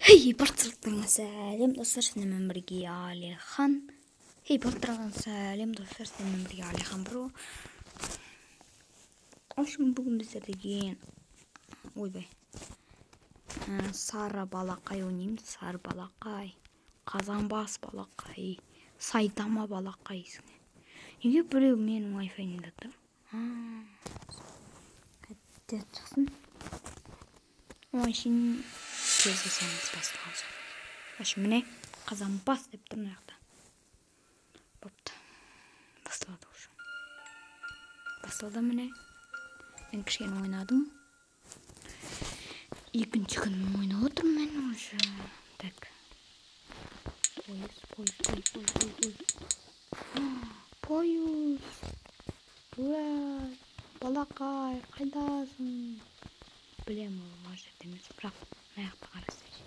Хей, бартыртан сәлем достар, сенімен бірге Алихан. Хей, бартыртан сәлем достар, сенімен бірге Алихан бро. Общем, бүгін біздер деген ойбай сары балақай ойнаймыз. Сары балақай, қазанбас балақай, Сайтама балақай. Неге біреу менің Wi-Fi-імді тұр? Қайтты шықсын. Ойшын кездесеміз басталған соң. Ашын міне қазанбас деп тұр мына жақта. Бопты. Басталды уже. Басталды міне. Мен кішкене ойнадым. Екінші күн ойнап отырмын мен уже. Так. Пойыз. Ура! Балақай, қайдасың? Білем ол жерде емес, бірақ мына жақта қарасайшы.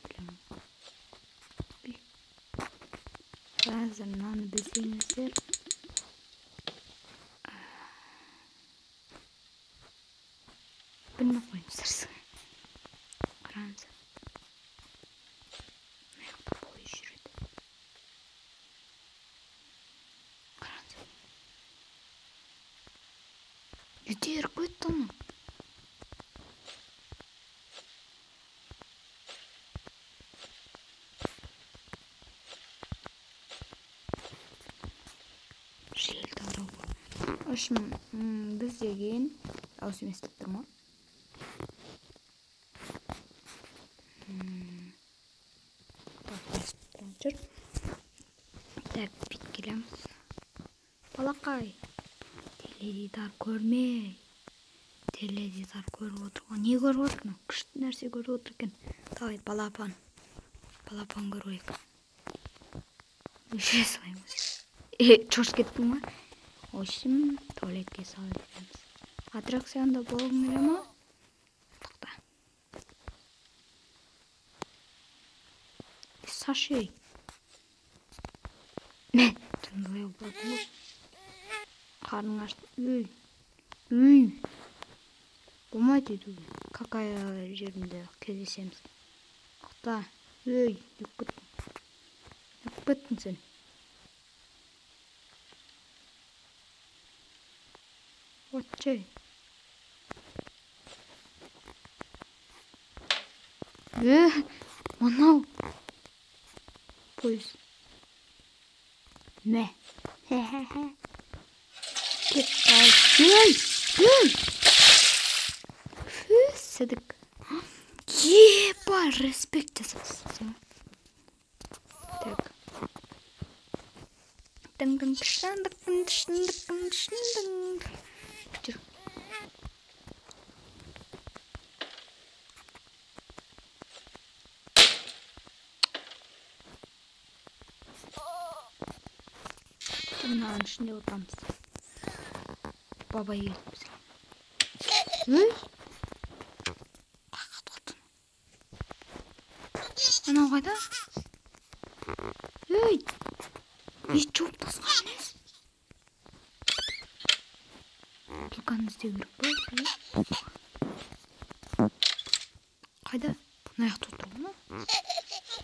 Білем. Қазір мынаны білсеңіздер. Білмей қойыңыздар. Қараңыз. Мына жақта пойыз жүреді. Қараңыз. Жетер көтті оны. Ашым, біз деген дауыс емес деп тұр ма? Так, бит келеміз. Балақай, теледидар көрмей. Теледидар көріп отырған. Не көріп отырған? Күшті нәрсе көріп отыр екен. Давай, балапан. Балапан көрейік. Өше соймыз. Чош кеттің ма? Общем, туалетке салып кетеміз. Аттракционда болғың келе ма? Тоқта. Сашей. Мә, түнгі болды. Қарның ашты. Үй. Болмайды еді. Какая жерінде кездесеміз. Тоқта. Үйіп кеттің сен. Отчай. Мынау. Пойыз. Мә. Кет қай. Сәдік. Епа, респект жасапсың. Так. Жүр. Мынаның ішінде отырамыз. Бабай келді бізге. Қақат отын. Анау қайда? Ет жауып тасқан емес. Тұлқаны іздеу керек па? Қайда? Бұны аяқты отыру ма?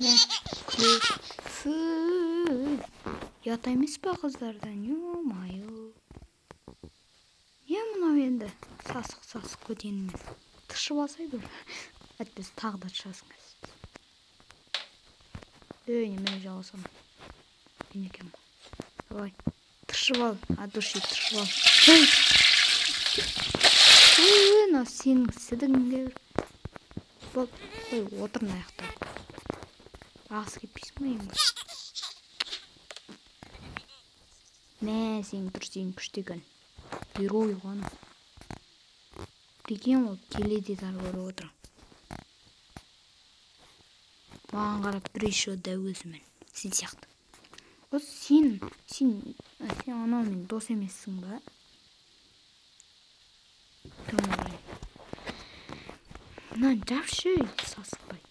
Мә, күрек. Ята емес па қыздардан? Ё-майо. Не мынау енді? Сасық көтенімен. Тышып алсайды. Әтпес тағы да тышасың. Немен жаласам. Мен екем. Давай. Тышып ал. Адуши тышып ал. Мынау сенің сідігіңге бір. Бол, қой, отырын аяқта. Ағыз кеппейсің ме ең? Мә, сен тұрсың күштеген. Герой ғаны. Прикинь, ол теледидар көріп отыр. Маған қарап бір еще да өзімен. Сен сияқты. Сен анаумен дос емессің ба? Тұрмағай. Мынаны жапшы, сасықпай.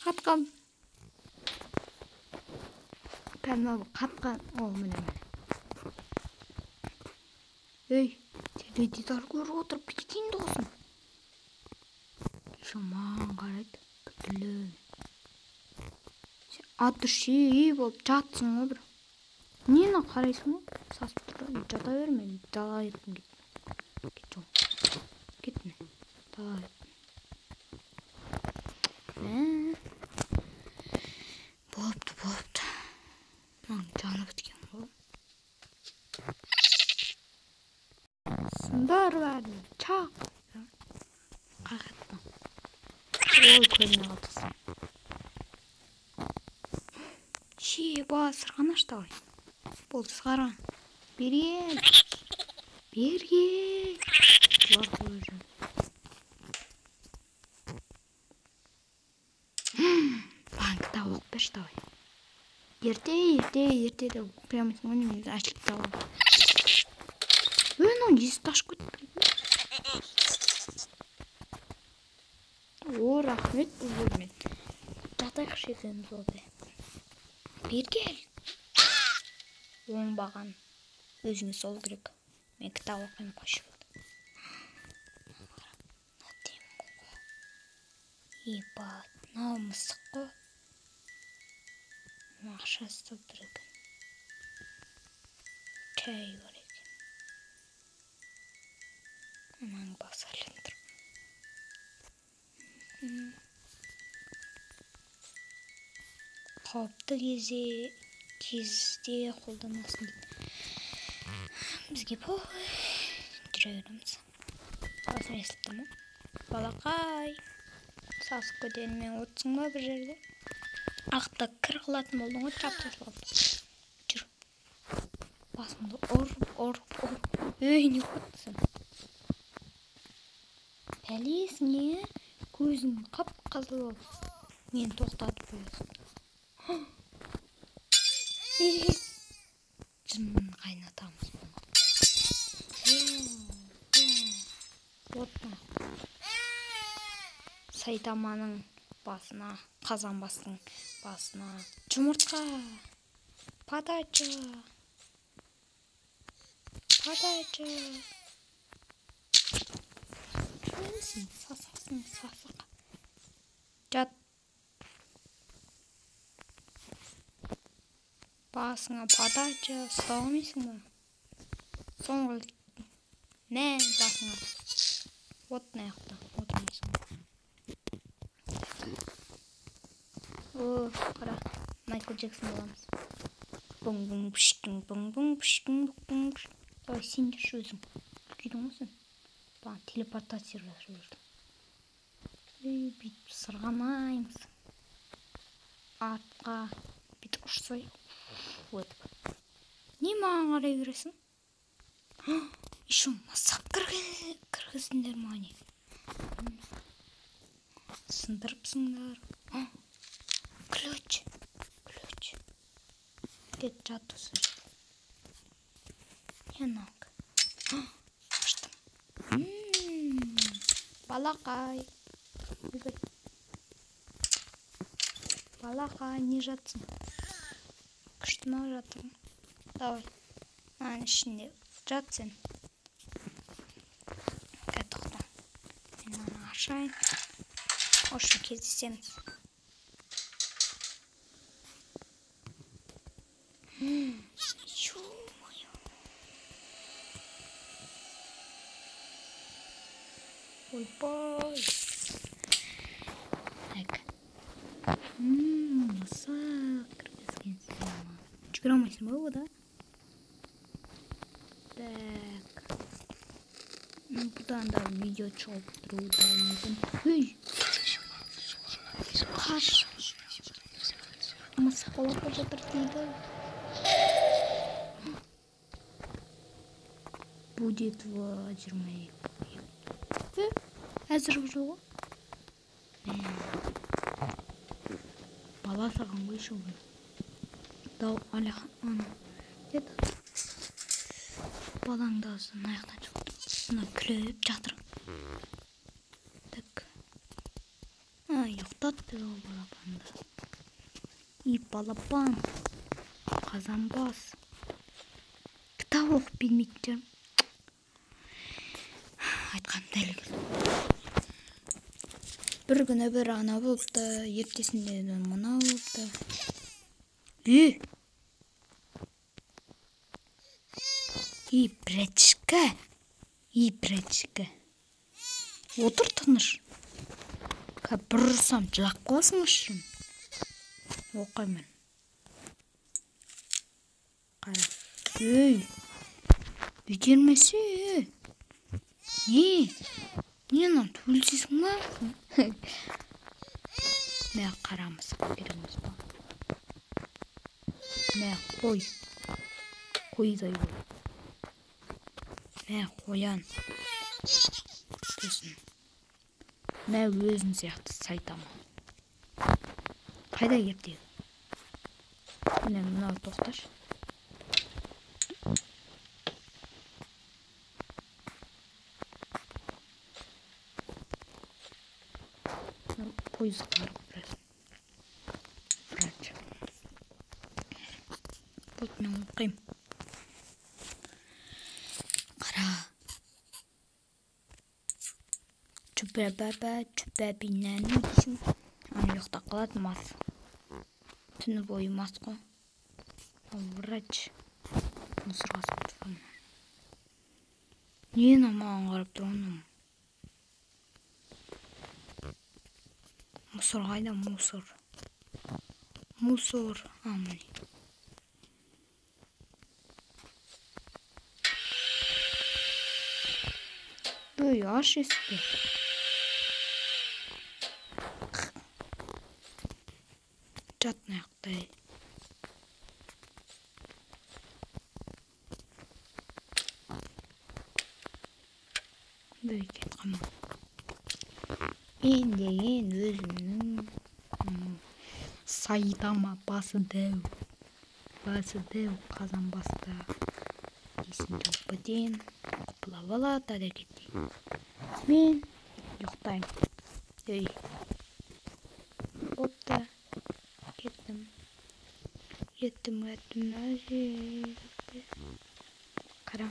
Қатқан. Kanal katkan olmuyor. Ey, teleditar görüp oturup кетейін досым. Шаман қарайды, күтілі. Сен аты шей болып жатсың ғой бір. Нені қарайсың ғой? Сасып тұр, жата берме, дала ертім кет. Кет жол. Кетме, дала ертім. Болыпты. Жаны біткен ғой. Сындар бәрін чақ. Қағатма. Ой, көріне қалдысың. Ба, сырған ашты ғой. Болды сығаран. Берген. Бұлар қойы жөн. Банкта оқып бершті ғой. Ерте де оқиямыз өңіміз әшілікті алады. Өңін есі ташып көтті. О, рахмет бұл бөлмен. Жатайық шекеміз олды. Бергел. Оңбаған. Өзіңе сол керек. Мен кітап оқиын қошы болды. Ебат, мынау мысық қой. Ақшасы да тұр екен. Чай бар екен. Анаң басарлын тұр. Қауіпті кезде қолданасың дейді. Бізге болғай. Жүре береміз. Басым естілді ма? Балақай. Сасық көтерімен отсың ба бір жерде? Ақта кір қылатын болдың ғой, чаптыр болды. Жүр. Басымды ұрып. Өй, не қоттысың? Пәлесің, е? Көзің қап-қызыл болып. Мен тоқтатып қойасың. Жын қайнатамыз бұны. Отма. Сайтаманың басына, Қазанбастың басына. Жұмыртқа. Подача. Көресің, сасық. Жат. Басыңа подача, ұстағымайсың ба? Соңғы не басыңа? Отын аяқта, отырмайсың ба? О, қара, Майкл Джексон боламыз. Бұң-бұң-пүштің. Давай, сен жүрші өзің. Үлкейдің ғой сен? Баған телепортация жүрдің. Бүйтіп сырғамаймыз. Артқа бүйтіп ұшсай. Өтіп. Не маған қарай бересің? Еще масақ кіргізіндер мағане. Сындырыпсыңдар. Ключ. Кет жат осы жер. Янақ. Аштым. Балақай. Балақай, не жатсың? Күшті ма жатырың? Давай. Аның ішінде жат сен. Тоқта. Мен аны ашайын. Ошы кездесеміз. Ё-моё. Ой-бой. Так. Масақ кіргізген сәлема. Жүгіре алмайсың ба ода? Так. Бұдан да видео шығып тұруы да мүмкін. Өй! Қаш! Мысық қолап жатыр дейді. Будет в 22. Әзір жоғы? Бала саған ғой шоғы. Дау Алихан ана. Деді. Балаңды азын аяқтан жоқты. Мына күліп жатыр. Так. Ұйықтат деді ол балапанды. И балапан. Қазанбас. Кітап оқып білмейтін жарым. Айтқаным дәл келді. Бір күні бір ана болыпты, ертесінде мына болыпты. Ибречка. Отыр тыныш. Бір ұрсам жылап қаласың үшін. Оқаймын. Қара. Бүйтермесе. Не нам түлсесің ма? Мә қарамыз кереміз ба. Мә қойдай бол. Мә қоян. Төсін. Мә өзін сияқты сайтама. Қайда ертегі? Міне мынау тоқташ. Пойыз қарып біраз. Врач. Бұл мен оқайым. Қара. Чүпә бинәні дейсің. Ұйықта қалады мас. Түні бойы мас қой. Врач. Мұсырға сатырған. Нені маған қарап тұрғаным? Мусор қайда мусор? Міне. Аш есікті. Жатын аяқтай. Кет қама. Мен деген өзімнің сайтама басы дәу Қазанбаста дейсін жоқ бөтен құпылап алады әрекеттейін. Мен ұйықтаймын. Бопты. Кеттім. Қара.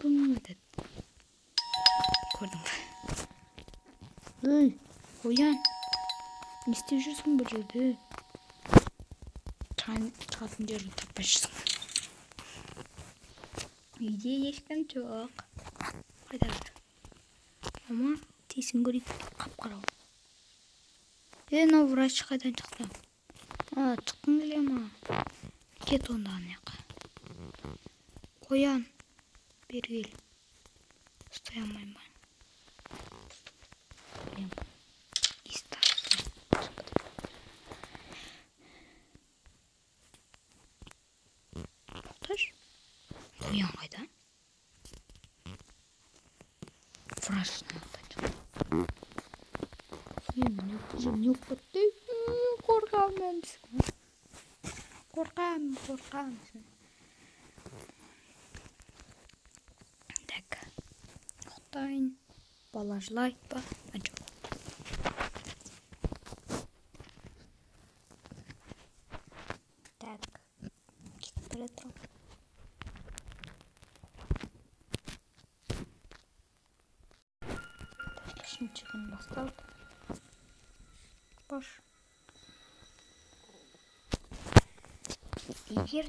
Тұм өтеді. Көрдің бі? Қоян. Не істеп жүрсің бұл жерде? Шығатын жерді таппай жүрсің. Үйде ешкім жоқ. Қайда бір? Ама тесін көрейік. Қап-қарау. Мынау врач қайдан шықты? Шыққың келе ма? Кет онда аяққа. Қоян. Бері кел. Ұстай алмаймын. Қоян қайда? Врачтың аяқтан шықты. Не ұқпатты? Қорқамын. Так. Ұқтайын. Бала жылайды ба? Жоқ. Так. Кетіп бара тұрмын. Үшінші күн басталды. Бош. Егер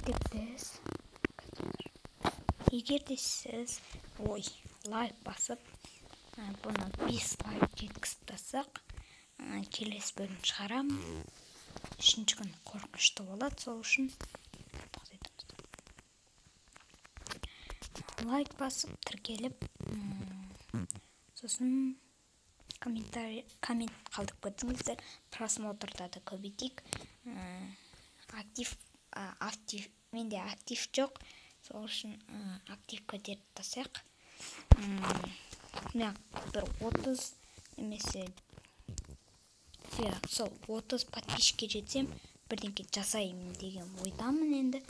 де сіз лайк басып, бұны 5 лайк жеткізіп тастасақ, келесі бөлім шығарамын. Үшінші күн қорқынышты болады, сол үшін лайк басып, тіркеліп, сосын коммент қалдып кетсеңіздер, просмотрда көбейтейік. Менде актив жоқ, сол үшін актив көтеріп тастайық. Бір 30 немесе 30 подписчикке жетсем, бірдеңке жасаймын деген ойдамын енді.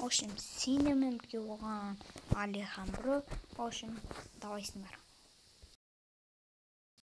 Ол үшін сенемін оған, Алихан бро. Ол үшін давайсыңдар.